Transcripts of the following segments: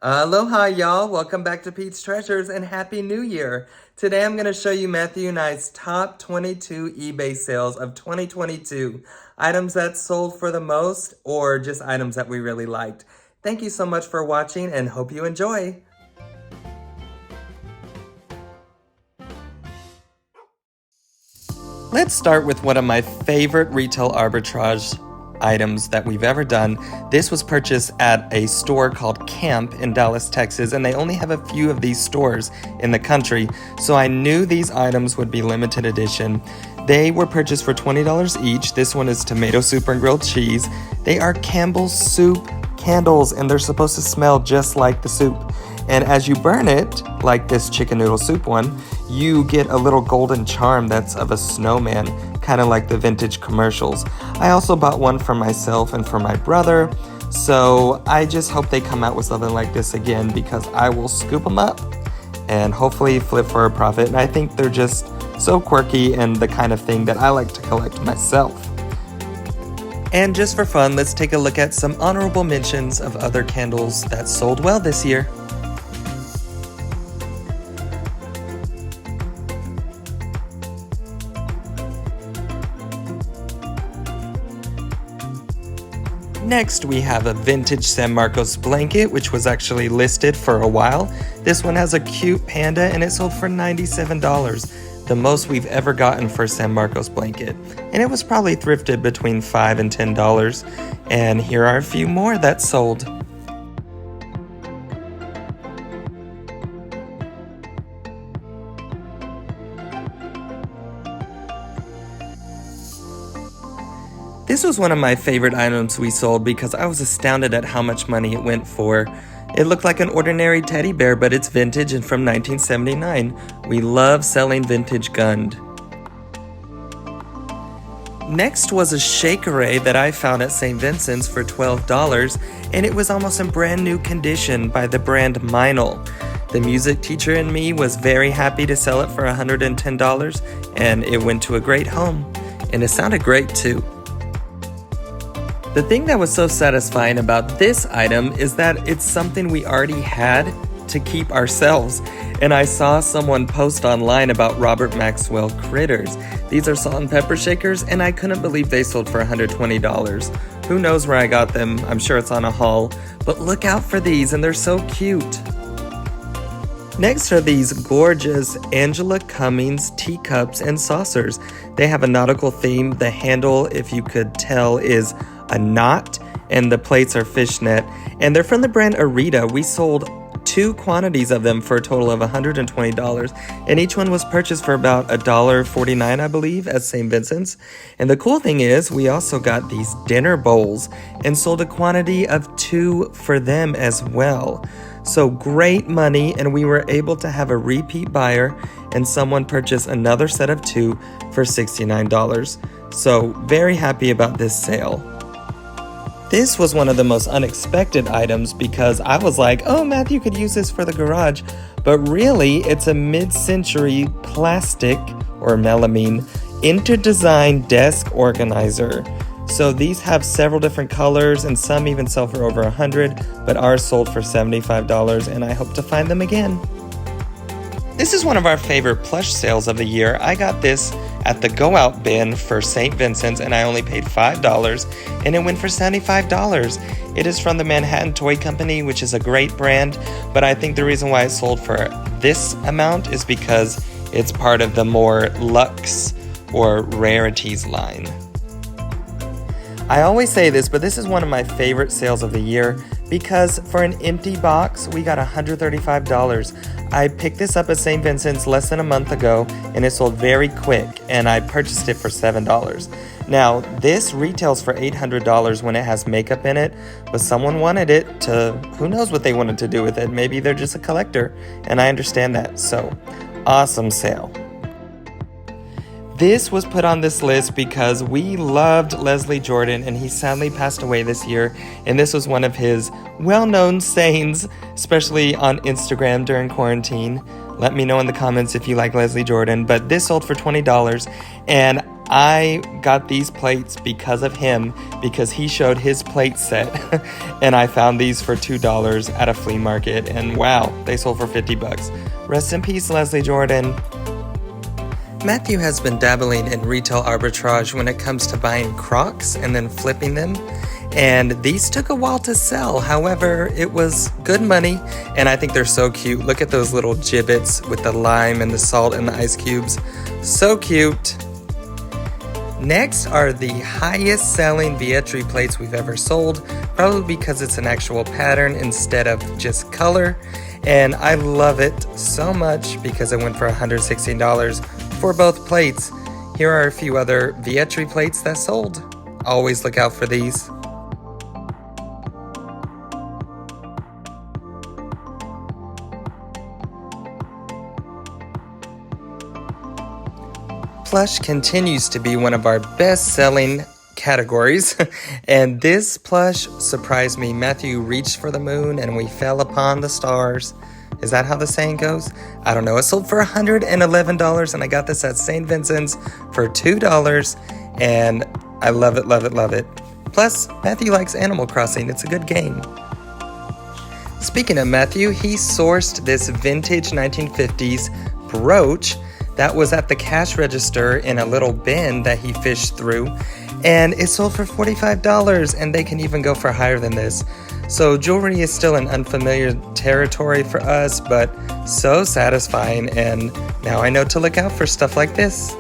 Aloha, y'all. Welcome back to PetesTreasures and Happy New Year. Today I'm going to show you Matthew and I's top 22 eBay sales of 2022. Items that sold for the most or just items that we really liked. Thank you so much for watching and hope you enjoy. Let's start with one of my favorite retail arbitrage items that we've ever done. This was purchased at a store called Camp in Dallas, Texas, and they only have a few of these stores in the country, so I knew these items would be limited edition. They were purchased for $20 each. This one is tomato soup and grilled cheese. They are Campbell's soup candles, and they're supposed to smell just like the soup. And as you burn it, like this chicken noodle soup one, you get a little golden charm that's of a snowman, kind of like the vintage commercials. I also bought one for myself and for my brother, so I just hope they come out with something like this again because I will scoop them up and hopefully flip for a profit. And I think they're just so quirky and the kind of thing that I like to collect myself. And just for fun, let's take a look at some honorable mentions of other candles that sold well this year. Next, we have a vintage San Marcos blanket, which was actually listed for a while. This one has a cute panda and it sold for $97, the most we've ever gotten for a San Marcos blanket. And it was probably thrifted between $5 and $10. And here are a few more that sold. This was one of my favorite items we sold because I was astounded at how much money it went for. It looked like an ordinary teddy bear, but it's vintage and from 1979. We love selling vintage Gund. Next was a Shakerae that I found at St. Vincent's for $12, and it was almost in brand new condition by the brand Meinl. The music teacher in me was very happy to sell it for $110, and it went to a great home. And it sounded great too. The thing that was so satisfying about this item is that it's something we already had to keep ourselves. And I saw someone post online about Robert Maxwell critters. These are salt and pepper shakers, and I couldn't believe they sold for $120. Who knows where I got them? I'm sure it's on a haul. But look out for these, and they're so cute. Next are these gorgeous Angela Cummings teacups and saucers. They have a nautical theme. The handle, if you could tell, is a knot, and the plates are fishnet, and they're from the brand Arita. We sold 2 quantities of them for a total of $120, and each one was purchased for about $1.49, I believe, at St. Vincent's. And the cool thing is, we also got these dinner bowls and sold a quantity of 2 for them as well. So great money, and we were able to have a repeat buyer, and someone purchased another set of 2 for $69. So very happy about this sale. This was one of the most unexpected items because I was like, oh, Matthew could use this for the garage. But really, it's a mid-century plastic or melamine inter-design desk organizer. So these have several different colors and some even sell for over $100, but ours sold for $75 and I hope to find them again. This is one of our favorite plush sales of the year. I got this at the Go Out bin for St. Vincent's and I only paid $5 and it went for $75. It is from the Manhattan Toy Company, which is a great brand, but I think the reason why it sold for this amount is because it's part of the more luxe or rarities line. I always say this, but this is one of my favorite sales of the year because for an empty box, we got $135. I picked this up at St. Vincent's less than a month ago and it sold very quick and I purchased it for $7. Now, this retails for $800 when it has makeup in it, but someone wanted it to, who knows what they wanted to do with it. Maybe they're just a collector and I understand that. So, awesome sale. This was put on this list because we loved Leslie Jordan and he sadly passed away this year, and this was one of his well-known sayings, especially on Instagram during quarantine. Let me know in the comments if you like Leslie Jordan, but this sold for $20 and I got these plates because of him, because he showed his plate set, and I found these for $2 at a flea market, and wow, they sold for 50 bucks. Rest in peace, Leslie Jordan. Matthew has been dabbling in retail arbitrage when it comes to buying Crocs and then flipping them. And these took a while to sell. However, it was good money, and I think they're so cute. Look at those little gibbets with the lime and the salt and the ice cubes. So cute. Next are the highest selling Vietri plates we've ever sold, probably because it's an actual pattern instead of just color. And I love it so much because it went for $116 for both plates. Here are a few other Vietri plates that sold. Always look out for these. Plush continues to be one of our best-selling categories, and this plush surprised me. Matthew reached for the moon and we fell upon the stars. Is that how the saying goes? I don't know. It sold for $111, and I got this at St. Vincent's for $2, and I love it, love it, love it. Plus, Matthew likes Animal Crossing. It's a good game. Speaking of Matthew, he sourced this vintage 1950s brooch that was at the cash register in a little bin that he fished through, and it sold for $45, and they can even go for higher than this. So jewelry is still an unfamiliar territory for us, but so satisfying, and now I know to look out for stuff like this.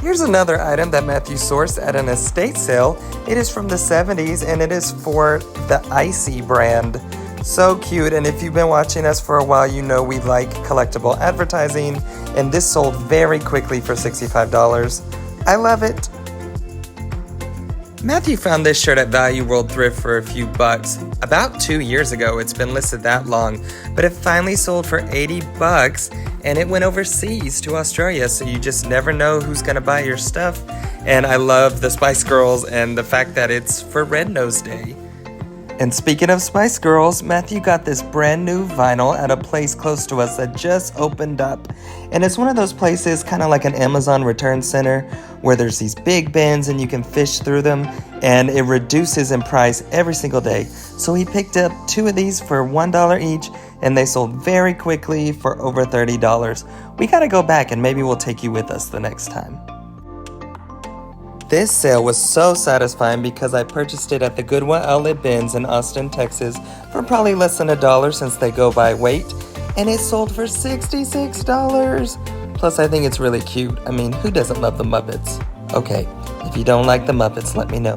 Here's another item that Matthew sourced at an estate sale. It is from the 70s, and it is for the Icy brand. So cute, and if you've been watching us for a while, you know we like collectible advertising, and this sold very quickly for $65. I love it. Matthew found this shirt at Value World Thrift for a few bucks. About 2 years ago, it's been listed that long, but it finally sold for 80 bucks, and it went overseas to Australia, so you just never know who's gonna buy your stuff. And I love the Spice Girls and the fact that it's for Red Nose Day. And speaking of Spice Girls, Matthew got this brand new vinyl at a place close to us that just opened up. And it's one of those places, kind of like an Amazon return center, where there's these big bins and you can fish through them, and it reduces in price every single day. So he picked up 2 of these for $1 each, and they sold very quickly for over $30. We gotta go back, and maybe we'll take you with us the next time. This sale was so satisfying because I purchased it at the Goodwill Outlet bins in Austin, Texas for probably less than $1 since they go by weight, and it sold for $66. Plus, I think it's really cute. I mean, who doesn't love the Muppets? Okay, if you don't like the Muppets, let me know.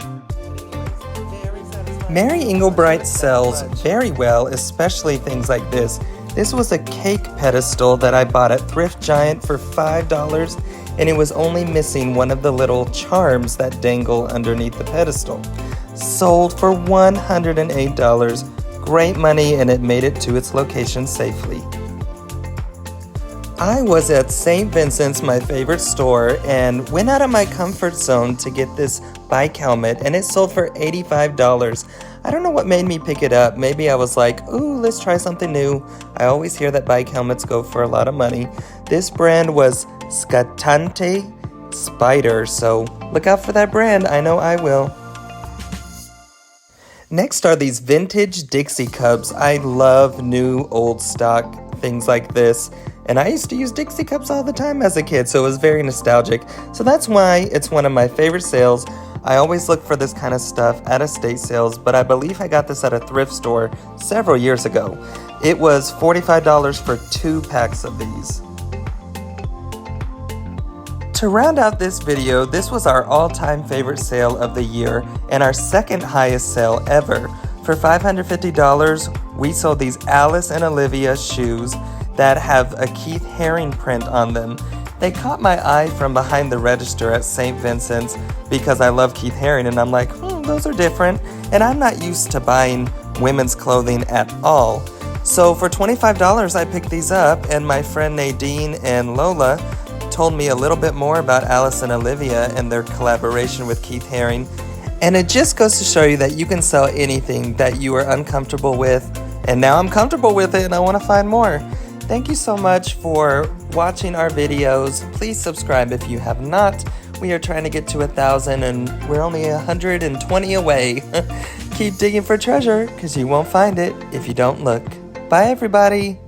Mary Englebright sells very well, especially things like this. This was a cake pedestal that I bought at Thrift Giant for $5, and it was only missing one of the little charms that dangle underneath the pedestal. Sold for $108. Great money, and it made it to its location safely. I was at St. Vincent's, my favorite store, and went out of my comfort zone to get this bike helmet, and it sold for $85. I don't know what made me pick it up. Maybe I was like, ooh, let's try something new. I always hear that bike helmets go for a lot of money. This brand was Scatante Spider, so look out for that brand. I know I will. Next are these vintage Dixie cups. I love new old stock things like this, and I used to use Dixie cups all the time as a kid, so it was very nostalgic. So that's why it's one of my favorite sales. I always look for this kind of stuff at estate sales, but I believe I got this at a thrift store several years ago. It was $45 for 2 packs of these. To round out this video, this was our all-time favorite sale of the year and our second highest sale ever. For $550, we sold these Alice and Olivia shoes that have a Keith Haring print on them. They caught my eye from behind the register at St. Vincent's because I love Keith Haring, and I'm like, those are different, and I'm not used to buying women's clothing at all. So for $25, I picked these up, and my friend Nadine and Lola told me a little bit more about Alice and Olivia and their collaboration with Keith Haring. And it just goes to show you that you can sell anything that you are uncomfortable with. And now I'm comfortable with it and I want to find more. Thank you so much for watching our videos. Please subscribe if you have not. We are trying to get to 1,000 and we're only 120 away. Keep digging for treasure, because you won't find it if you don't look. Bye, everybody.